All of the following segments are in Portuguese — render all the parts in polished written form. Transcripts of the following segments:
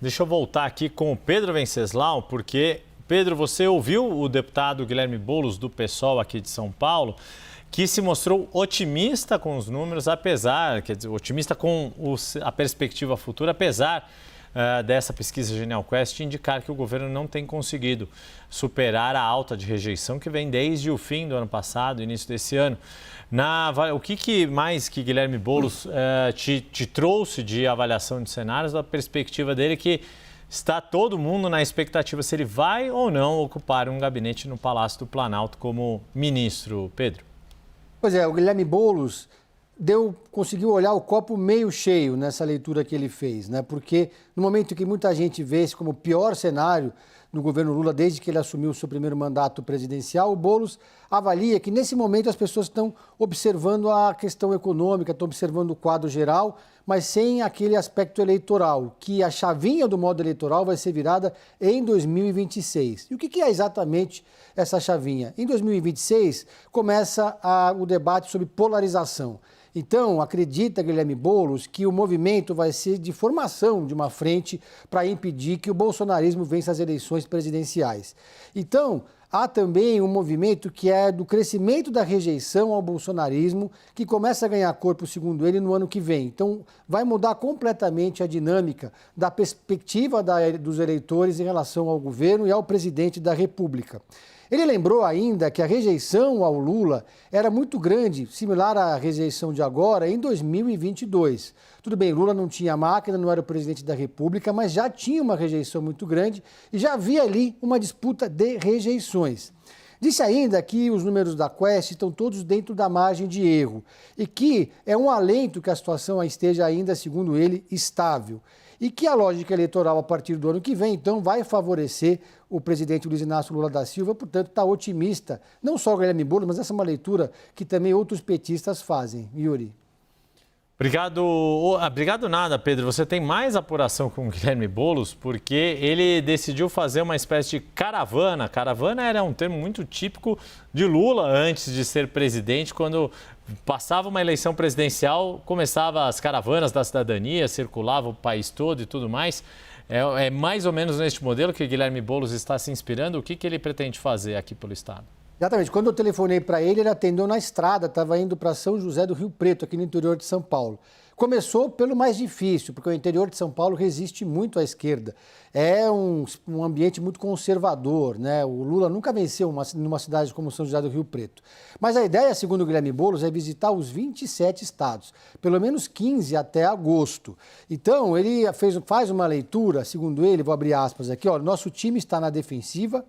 Deixa eu voltar aqui com o Pedro Venceslau, porque, Pedro, você ouviu o deputado Guilherme Boulos, do PSOL aqui de São Paulo, que se mostrou otimista com os números, otimista com a perspectiva futura, apesar dessa pesquisa Genial Quest indicar que o governo não tem conseguido superar a alta de rejeição que vem desde o fim do ano passado, início desse ano. O que mais que Guilherme Boulos te trouxe de avaliação de cenários, da perspectiva dele, que está todo mundo na expectativa se ele vai ou não ocupar um gabinete no Palácio do Planalto como ministro, Pedro? Pois é, o Guilherme Boulos conseguiu olhar o copo meio cheio nessa leitura que ele fez, né? Porque no momento que muita gente vê esse como o pior cenário no governo Lula desde que ele assumiu o seu primeiro mandato presidencial, o Boulos avalia que nesse momento as pessoas estão observando a questão econômica, estão observando o quadro geral, mas sem aquele aspecto eleitoral, que a chavinha do modo eleitoral vai ser virada em 2026. E o que é exatamente essa chavinha? Em 2026 começa o debate sobre polarização. Então, acredita Guilherme Boulos que o movimento vai ser de formação de uma frente para impedir que o bolsonarismo vença as eleições presidenciais. Então, há também um movimento que é do crescimento da rejeição ao bolsonarismo, que começa a ganhar corpo, segundo ele, no ano que vem. Então, vai mudar completamente a dinâmica da perspectiva dos eleitores em relação ao governo e ao presidente da República. Ele lembrou ainda que a rejeição ao Lula era muito grande, similar à rejeição de agora, em 2022. Tudo bem, Lula não tinha máquina, não era o presidente da República, mas já tinha uma rejeição muito grande e já havia ali uma disputa de rejeições. Disse ainda que os números da Quest estão todos dentro da margem de erro e que é um alento que a situação esteja ainda, segundo ele, estável. E que a lógica eleitoral a partir do ano que vem, então, vai favorecer o presidente Luiz Inácio Lula da Silva, portanto, está otimista. Não só o Guilherme Boulos, mas essa é uma leitura que também outros petistas fazem. Yuri. Obrigado nada, Pedro. Você tem mais apuração com o Guilherme Boulos, porque ele decidiu fazer uma espécie de caravana. Caravana era um termo muito típico de Lula antes de ser presidente, quando passava uma eleição presidencial, começava as caravanas da cidadania, circulava o país todo e tudo mais. É mais ou menos neste modelo que Guilherme Boulos está se inspirando. O que ele pretende fazer aqui pelo Estado? Exatamente. Quando eu telefonei para ele, ele atendeu na estrada, estava indo para São José do Rio Preto, aqui no interior de São Paulo. Começou pelo mais difícil, porque o interior de São Paulo resiste muito à esquerda. É um ambiente muito conservador, né? O Lula nunca venceu numa cidade como São José do Rio Preto. Mas a ideia, segundo o Guilherme Boulos, é visitar os 27 estados, pelo menos 15 até agosto. Então, ele faz uma leitura, segundo ele, vou abrir aspas aqui, ó, nosso time está na defensiva,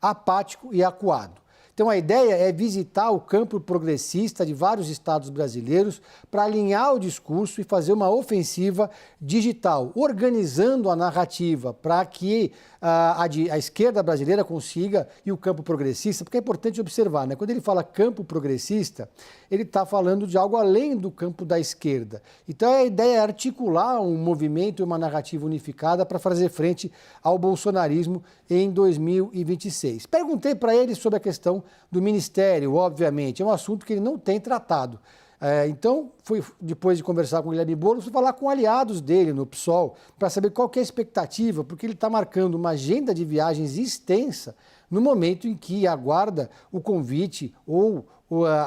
apático e acuado. Então, a ideia é visitar o campo progressista de vários estados brasileiros para alinhar o discurso e fazer uma ofensiva digital, organizando a narrativa para que a esquerda brasileira consiga, e o campo progressista, porque é importante observar, né? Quando ele fala campo progressista, ele está falando de algo além do campo da esquerda. Então, a ideia é articular um movimento e uma narrativa unificada para fazer frente ao bolsonarismo em 2026. Perguntei para ele sobre a questão do ministério, obviamente, é um assunto que ele não tem tratado. Então, depois de conversar com o Guilherme Boulos, fui falar com aliados dele no PSOL para saber qual que é a expectativa, porque ele está marcando uma agenda de viagens extensa no momento em que aguarda o convite ou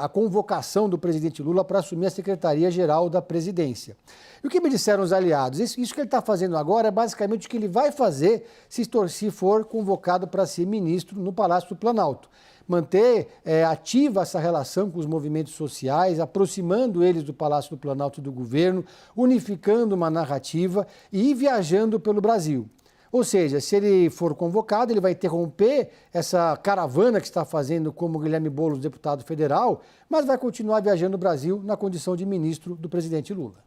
a convocação do presidente Lula para assumir a Secretaria-Geral da Presidência. E o que me disseram os aliados? Isso que ele está fazendo agora é basicamente o que ele vai fazer se for convocado para ser ministro no Palácio do Planalto. Manter ativa essa relação com os movimentos sociais, aproximando eles do Palácio do Planalto e do governo, unificando uma narrativa e ir viajando pelo Brasil. Ou seja, se ele for convocado, ele vai interromper essa caravana que está fazendo como Guilherme Boulos, deputado federal, mas vai continuar viajando o Brasil na condição de ministro do presidente Lula.